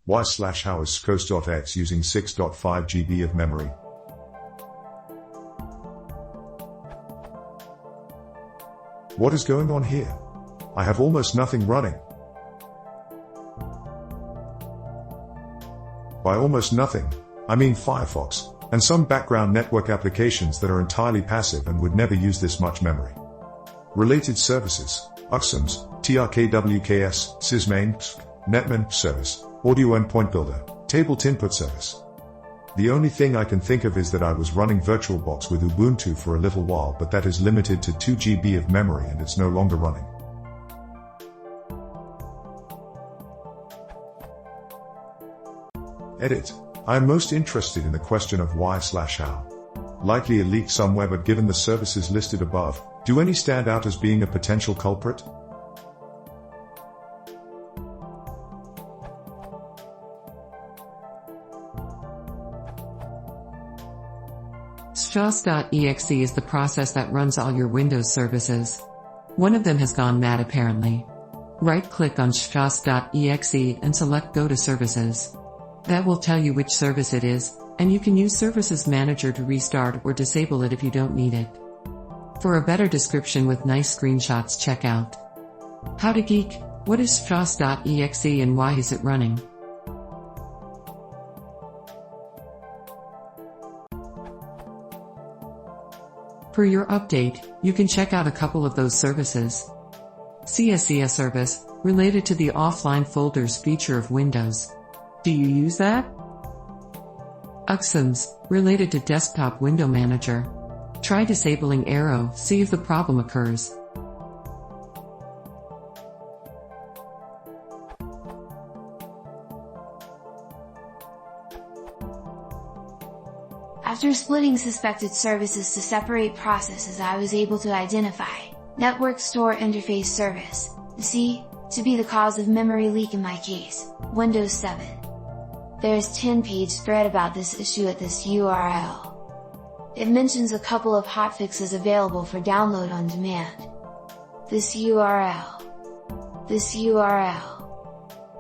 Why/how is svchost.exe using 6.5 GB of memory? What is going on here? I have almost nothing running. By almost nothing, I mean Firefox, and some background network applications that are entirely passive and would never use this much memory. Related services, UXMs, TRKWKS, Sysmain, Netman service, Audio Endpoint Builder, Tabled Input service. The only thing I can think of is that I was running VirtualBox with Ubuntu for a little while, but that is limited to 2 GB of memory and it's no longer running. Edit. I am most interested in the question of why/how. Likely a leak somewhere, but given the services listed above, do any stand out as being a potential culprit? svchost.exe is the process that runs all your Windows services. One of them has gone mad apparently. Right-click on svchost.exe and select Go to Services. That will tell you which service it is, and you can use Services Manager to restart or disable it if you don't need it. For a better description with nice screenshots, check out How to Geek, what is svchost.exe and why is it running? For your update, you can check out a couple of those services. CSCS service, related to the offline folders feature of Windows. Do you use that? UXMs, related to desktop window manager. Try disabling Arrow, see if the problem occurs. After splitting suspected services to separate processes, I was able to identify Network Store Interface Service, C, to be the cause of memory leak in my case, Windows 7. There is 10-page thread about this issue at this URL. It mentions a couple of hotfixes available for download on demand. This URL.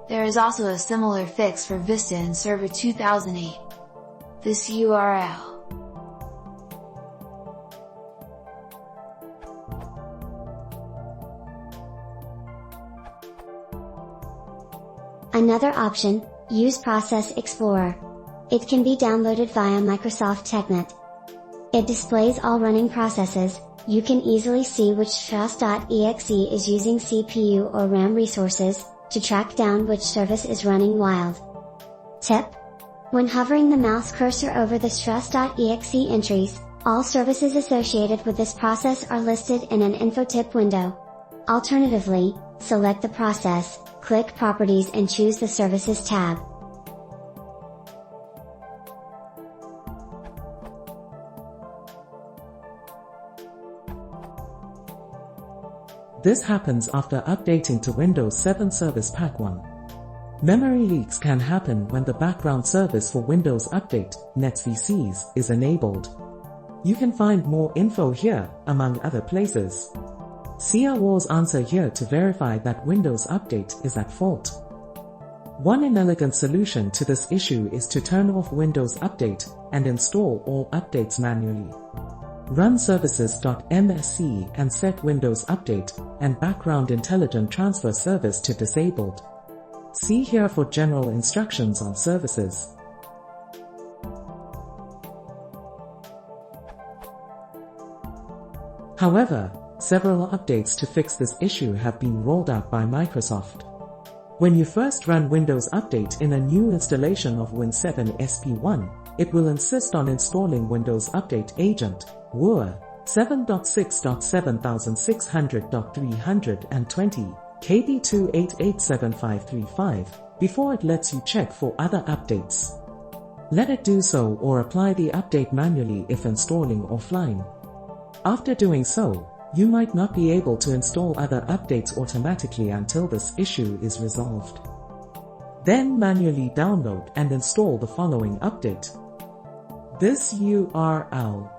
There is also a similar fix for Vista in Server 2008. This URL. Another option, use Process Explorer. It can be downloaded via Microsoft TechNet. It displays all running processes. You can easily see which svchost.exe is using CPU or RAM resources, to track down which service is running wild. Tip: when hovering the mouse cursor over the svchost.exe entries, all services associated with this process are listed in an info tip window. Alternatively, select the process, click Properties and choose the Services tab. This happens after updating to Windows 7 Service Pack 1. Memory leaks can happen when the background service for Windows Update, NetVCs, is enabled. You can find more info here, among other places. See our answer here to verify that Windows Update is at fault. One inelegant solution to this issue is to turn off Windows Update and install all updates manually. Run services.msc and set Windows Update and Background Intelligent Transfer Service to disabled. See here for general instructions on services. However, several updates to fix this issue have been rolled out by Microsoft. When you first run Windows Update in a new installation of Win 7 SP1, it will insist on installing Windows Update Agent, WUR, 7.6.7600.320, KB2887535, before it lets you check for other updates. Let it do so or apply the update manually if installing offline. After doing so, you might not be able to install other updates automatically until this issue is resolved. Then manually download and install the following update. This URL.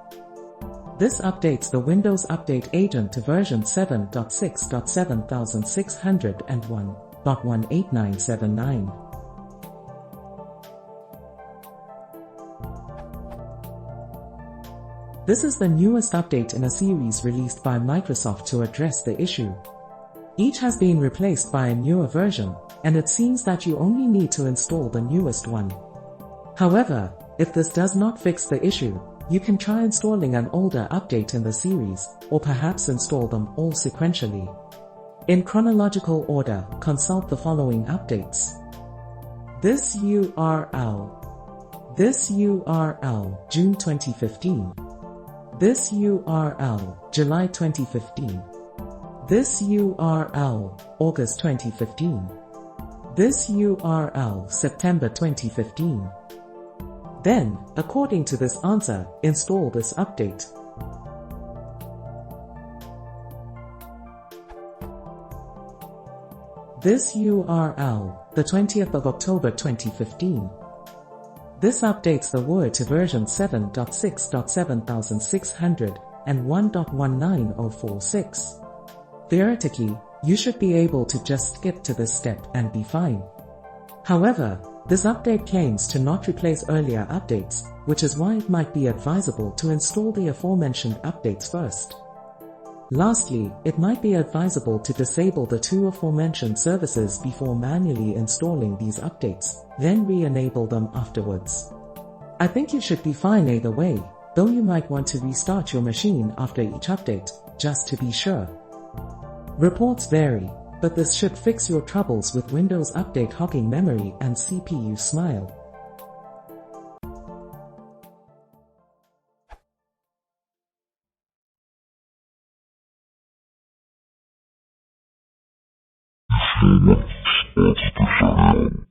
This updates the Windows Update Agent to version 7.6.7601.18979. This is the newest update in a series released by Microsoft to address the issue. Each has been replaced by a newer version, and it seems that you only need to install the newest one. However, if this does not fix the issue, you can try installing an older update in the series, or perhaps install them all sequentially. In chronological order, consult the following updates. This URL, June 2015. This URL, July 2015. This URL, August 2015. This URL, September 2015. Then, according to this answer, install this update. This URL, the 20th of October 2015. This updates the Word to version 7.6.7600 and 1.19046. Theoretically, you should be able to just skip to this step and be fine. However, this update claims to not replace earlier updates, which is why it might be advisable to install the aforementioned updates first. Lastly, it might be advisable to disable the two aforementioned services before manually installing these updates, then re-enable them afterwards. I think you should be fine either way, though you might want to restart your machine after each update, just to be sure. Reports vary, but this should fix your troubles with Windows Update hogging memory and CPU smile. svchost.exe